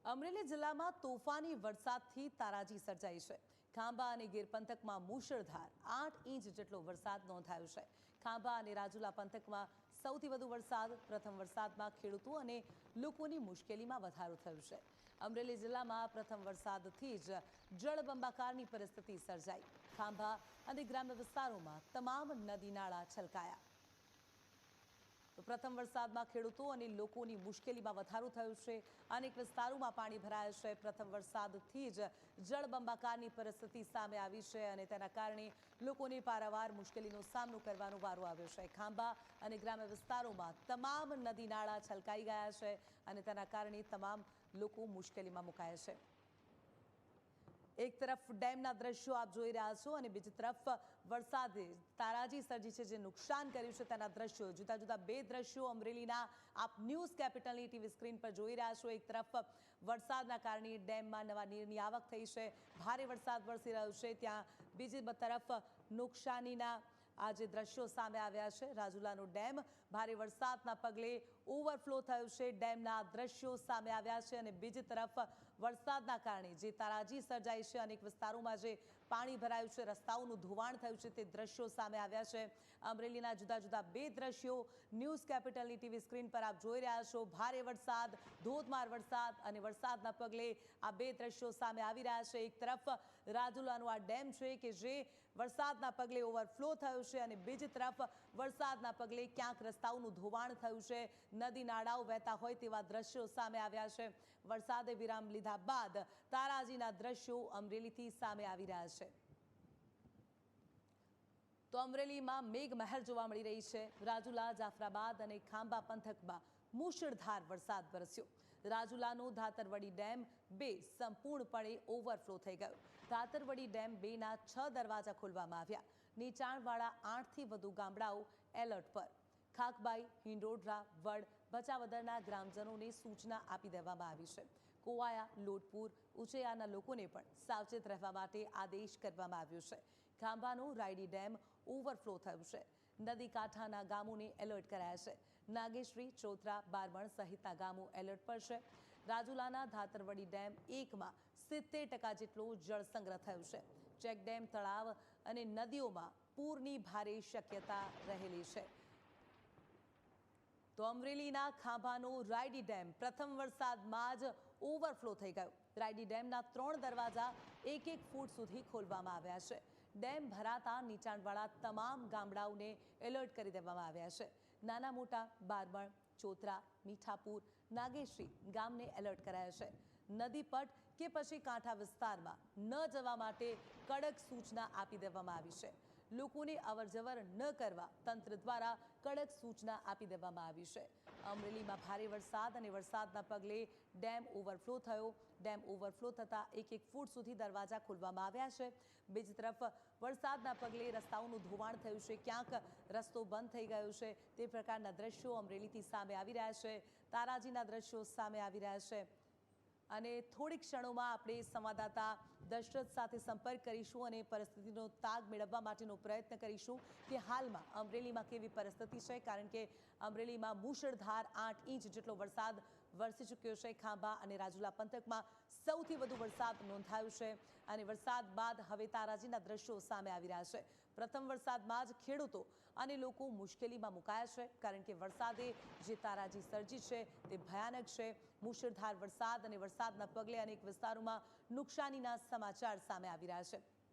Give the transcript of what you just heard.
અમરેલી જિલ્લામાં તોફાની વરસાદથી તારાજી સર્જાઈ છે। ખાંભા અને ગીર પંથકમાં મુશળધાર 8 ઇંચ જેટલો વરસાદ નોંધાયો છે। ખાંભા અને રાજુલા પંથકમાં સૌથી વધુ વરસાદ। પ્રથમ વરસાદમાં ખેડૂતો અને લોકોની મુશ્કેલીમાં વધારો થયો છે। અમરેલી જિલ્લામાં પ્રથમ વરસાદથી જ જળબંબાકારની પરિસ્થિતિ સર્જાઈ। ખાંભા અને ગ્રામ્ય વિસ્તારોમાં તમામ નદી નાળા છલકાયા। તો પ્રથમ વરસાદમાં ખેડૂતો અને લોકોની મુશ્કેલીમાં વધારો થયો છે। અનેક વિસ્તારોમાં પાણી ભરાયા છે। પ્રથમ વરસાદથી જ જળબંબાકારની પરિસ્થિતિ સામે આવી છે અને તેના કારણે લોકોને પારાવાર મુશ્કેલીનો સામનો કરવાનો વારો આવ્યો છે। ખાંભા અને ગ્રામ્ય વિસ્તારોમાં તમામ નદી નાળા છલકાઈ ગયા છે અને તેના કારણે તમામ લોકો મુશ્કેલીમાં મુકાયા છે। એક તરફ ડેમના દ્રશ્યો આપ જોઈ રહ્યા છો અને બીજી તરફ વરસાદે તારાજી સર્જી છે, જે નુકસાન કર્યું છે તેના દ્રશ્યો। જુદા જુદા બે દ્રશ્યો અમરેલીના આપ ન્યૂઝ કેપિટલની ટીવી સ્ક્રીન પર જોઈ રહ્યા છો। એક તરફ વરસાદના કારણે ડેમમાં નવા નીરની આવક થઈ છે, ભારે વરસાદ વરસી રહ્યો છે, ત્યાં બીજી તરફ નુકસાનીના આ જે દ્રશ્યો સામે આવ્યા છે। રાજુલાનો ડેમ ભારે વરસાદના પગલે ઓવરફ્લો થયો છે, ડેમના દ્રશ્યો સામે આવ્યા છે અને બીજી તરફ વરસાદના કારણે જે તારાજી સર્જાઈ છે, અનેક વિસ્તારોમાં જે પાણી ભરાયું છે, રસ્તાઓનું ધોવાણ થયું છે, તે દ્રશ્યો સામે આવ્યા છે। અમરેલીના જુદા જુદા બે દ્રશ્યો ન્યૂઝ કેપિટલની ટીવી સ્ક્રીન પર આપ જોઈ રહ્યા છો। ભારે વરસાદ, ધોધમાર વરસાદ અને વરસાદના પગલે આ બે દ્રશ્યો સામે આવી રહ્યા છે। એક તરફ રાજુલાનો આ ડેમ છે કે જે વરસાદના પગલે ઓવરફ્લો થયો છે અને બીજી તરફ વરસાદના પગલે ક્યાંક રસ્તાઓનું ધોવાણ થયું છે, નદી નાળાઓ વહેતા હોય તેવા દ્રશ્યો સામે આવ્યા છે। વરસાદે વિરામ લીધા બાદ તારાજીના દ્રશ્યો અમરેલીથી સામે આવી રહ્યા છે। તો અમરેલીમાં મેઘમહેર જોવા મળી રહી છે। રાજુલા, જાફરાબાદ અને ખાંભા પંથકમાં મુશળધાર વરસાદ વરસ્યો। રાજુલાનો ધાતરવડી ડેમ 2 સંપૂર્ણપણે ઓવરફ્લો થઈ ગયો। ધાતરવડી ડેમ 2ના 6 દરવાજા ખોલવામાં આવ્યા। નીચાણવાળા 8થી વધુ ગામડાઓ એલર્ટ પર। ખાકબાઈ, હિંડોડરા, વડ, ભચાવદરના ગ્રામજનોને સૂચના આપી દેવામાં આવી છે। કોવાયા, લોટપુર, ઉચેયાના લોકોને પણ સાવચેત રહેવા માટે આદેશ કરવામાં આવ્યો છે। ખાંભાનો રાયડી ડેમ ઓવરફ્લો થયો છે। નદી કાંઠાના ગામોને એલર્ટ કરાયા છે। નાગેશ્રી, ચોતરા, બારમણ સહિતના ગામો એલર્ટ પર છે। રાજુલાના ધાતરવડી ડેમ 1માં 70% જેટલો જળ સંગ્રહ થયો છે। ચેકડેમ, તળાવ અને નદીઓમાં પૂરની ભારે શક્યતા રહેલી છે। તો અમરેલીના ખાંભાનો રાયડી ડેમ પ્રથમ વરસાદમાં જ ઓવરફ્લો થઈ ગયો। રાયડી ડેમના 3 દરવાજા 1-1 ફૂટ સુધી ખોલવામાં આવ્યા છે। ડેમ ભરાતા નીચાણવાળા તમામ ગામડાઓને એલર્ટ કરી દેવામાં આવ્યા છે। નાના મોટા બારમણ, ચોતરા, મીઠાપુર, નાગેશ્રી ગામને એલર્ટ કરાયા છે। નદી પટ કે પછી કાંઠા વિસ્તારમાં ન જવા માટે કડક સૂચના આપી દેવામાં આવી છે। લોકોને અવરજવર ન કરવા તંત્ર દ્વારા કડક સૂચના આપી દેવામાં આવી છે। અમરેલીમાં ભારે વરસાદ અને વરસાદના પગલે ડેમ ઓવરફ્લો થયો। ડેમ ઓવરફ્લો થતાં 1-1 ફૂટ સુધી દરવાજા ખોલવામાં આવ્યા છે। બીજી તરફ વરસાદના પગલે રસ્તાઓનું ધોવાણ થયું છે, ક્યાંક રસ્તો બંધ થઈ ગયો છે, તે પ્રકારના દ્રશ્યો અમરેલીથી સામે આવી રહ્યા છે। તારાજીના દ્રશ્યો સામે આવી રહ્યા છે અને થોડીક ક્ષણોમાં આપણે સંવાદદાતા દશરથ સાથે સંપર્ક કરીશું અને પરિસ્થિતિનો તાગ મેળવવા માટેનો પ્રયત્ન કરીશું કે હાલમાં અમરેલીમાં કેવી પરિસ્થિતિ છે, કારણ કે અમરેલીમાં મુશળધાર 8 ઇંચ જેટલો વરસાદ વરસી ચૂક્યો છે। ખાંભા અને રાજુલા પંથકમાં સૌથી વધુ વરસાદ નોંધાયો છે અને વરસાદ બાદ હવે તારાજીના દ્રશ્યો સામે આવી રહ્યા છે। પ્રથમ વરસાદમાં જ ખેડૂતો અને લોકો મુશ્કેલીમાં મુકાયા છે, કારણ કે વરસાદે જે તારાજી સર્જી છે તે ભયાનક છે। મુશળધાર વરસાદ અને વરસાદના પગલે અનેક વિસ્તારોમાં નુકસાનીના સમાચાર સામે આવી રહ્યા છે।